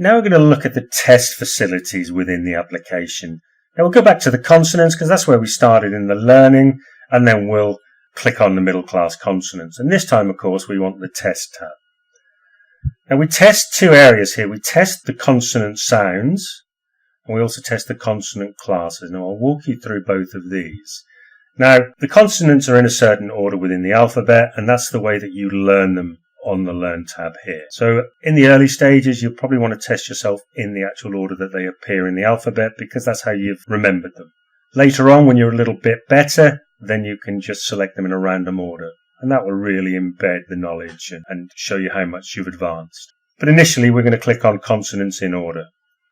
Now we're going to look at the test facilities within the application. Now we'll go back to the consonants because that's where we started in the learning, and then we'll click on the middle class consonants. And this time, of course, we want the test tab. Now we test two areas here. We test the consonant sounds, and we also test the consonant classes. Now I'll walk you through both of these. Now the consonants are in a certain order within the alphabet, and that's the way that you learn them on the Learn tab here. So in the early stages, you'll probably want to test yourself in the actual order that they appear in the alphabet, because that's how you've remembered them. Later on, when you're a little bit better, then you can just select them in a random order, and that will really embed the knowledge and show you how much you've advanced. But initially, we're going to click on consonants in order.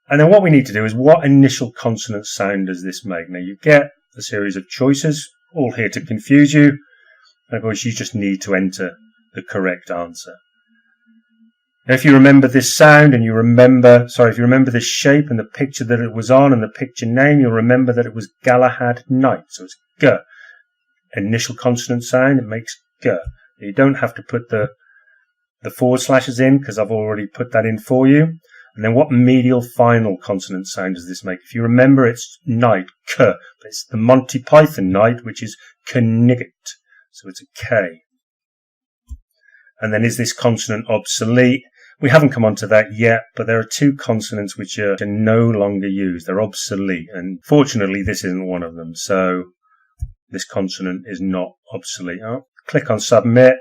And then what we need to do is, what initial consonant sound does this make? Now you get a series of choices, all here to confuse you, and of course you just need to enter the correct answer. Now if you remember this sound and if you remember this shape and the picture that it was on and the picture name, you'll remember that it was Galahad Knight. So it's G. Initial consonant sound, it makes G. You don't have to put the forward slashes in because I've already put that in for you. And then what medial final consonant sound does this make? If you remember, it's Knight, K. But it's the Monty Python Knight, which is Knigget. So it's a K. And then is this consonant obsolete? We haven't come on to that yet, but there are two consonants which are no longer used. They're obsolete, and fortunately this isn't one of them. So this consonant is not obsolete. Click on Submit,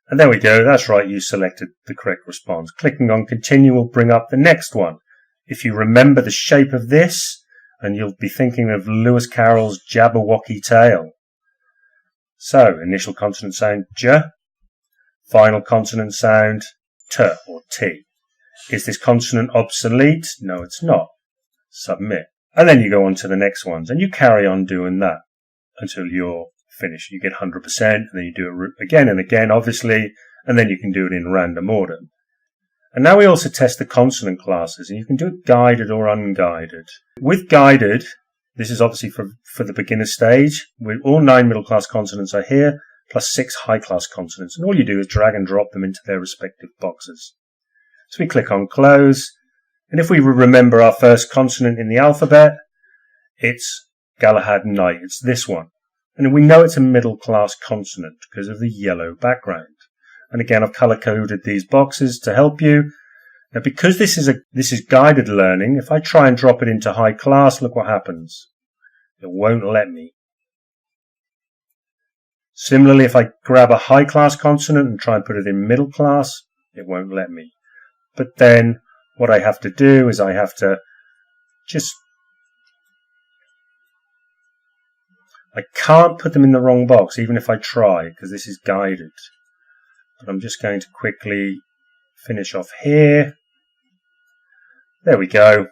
and there we go. That's right, you selected the correct response. Clicking on Continue will bring up the next one. If you remember the shape of this, and you'll be thinking of Lewis Carroll's Jabberwocky Tale. So, initial consonant sound J. Final consonant sound, T or T. Is this consonant obsolete? No, it's not. Submit. And then you go on to the next ones, and you carry on doing that until you're finished. You get 100%, and then you do it again and again, obviously, and then you can do it in random order. And now we also test the consonant classes, and you can do it guided or unguided. With guided, this is obviously for the beginner stage. All 9 middle class consonants are here, plus 6 high-class consonants, and all you do is drag and drop them into their respective boxes. So we click on Close, and if we remember our first consonant in the alphabet, it's Galahad Knight. It's this one. And we know it's a middle-class consonant because of the yellow background. And again, I've color-coded these boxes to help you. Now, because this is guided learning, if I try and drop it into high class, look what happens. It won't let me. Similarly, if I grab a high-class consonant and try and put it in middle class, it won't let me. But then what I have to do is I have to I can't put them in the wrong box, even if I try, because this is guided. But I'm just going to quickly finish off here. There we go.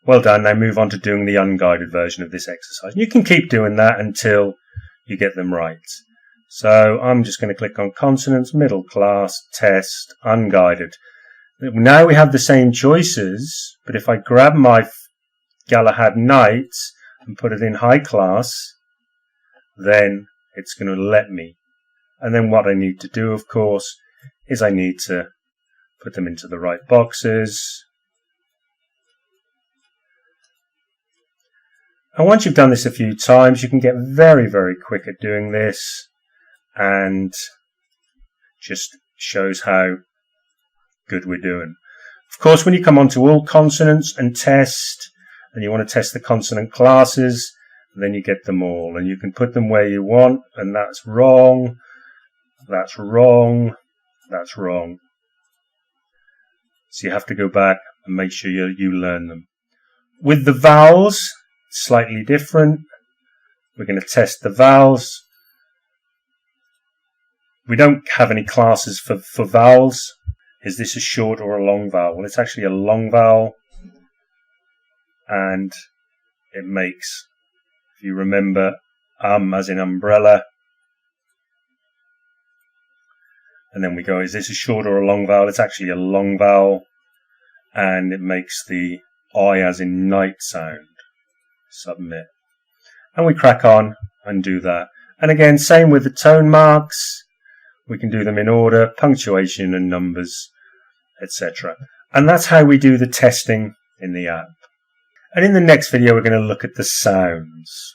Well done. Now move on to doing the unguided version of this exercise. You can keep doing that until you get them right. So I'm just going to click on consonants, middle class, test, unguided. Now we have the same choices, but if I grab my Galahad Knight and put it in high class, then it's going to let me. And then what I need to do, of course, is I need to put them into the right boxes. And once you've done this a few times, you can get very, very quick at doing this, and just shows how good we're doing. Of course, when you come on to all consonants and test, and you want to test the consonant classes, then you get them all, and you can put them where you want, and that's wrong, that's wrong, that's wrong. So you have to go back and make sure you learn them. With the vowels, slightly different. We're going to test the vowels. We don't have any classes for vowels. Is this a short or a long vowel? Well, it's actually a long vowel, and it makes, if you remember, as in umbrella. And then we go, is this a short or a long vowel? It's actually a long vowel, and it makes the I as in night sound. Submit. And we crack on and do that. And again, same with the tone marks. We can do them in order, punctuation and numbers, etc. And that's how we do the testing in the app. And in the next video, we're going to look at the sounds.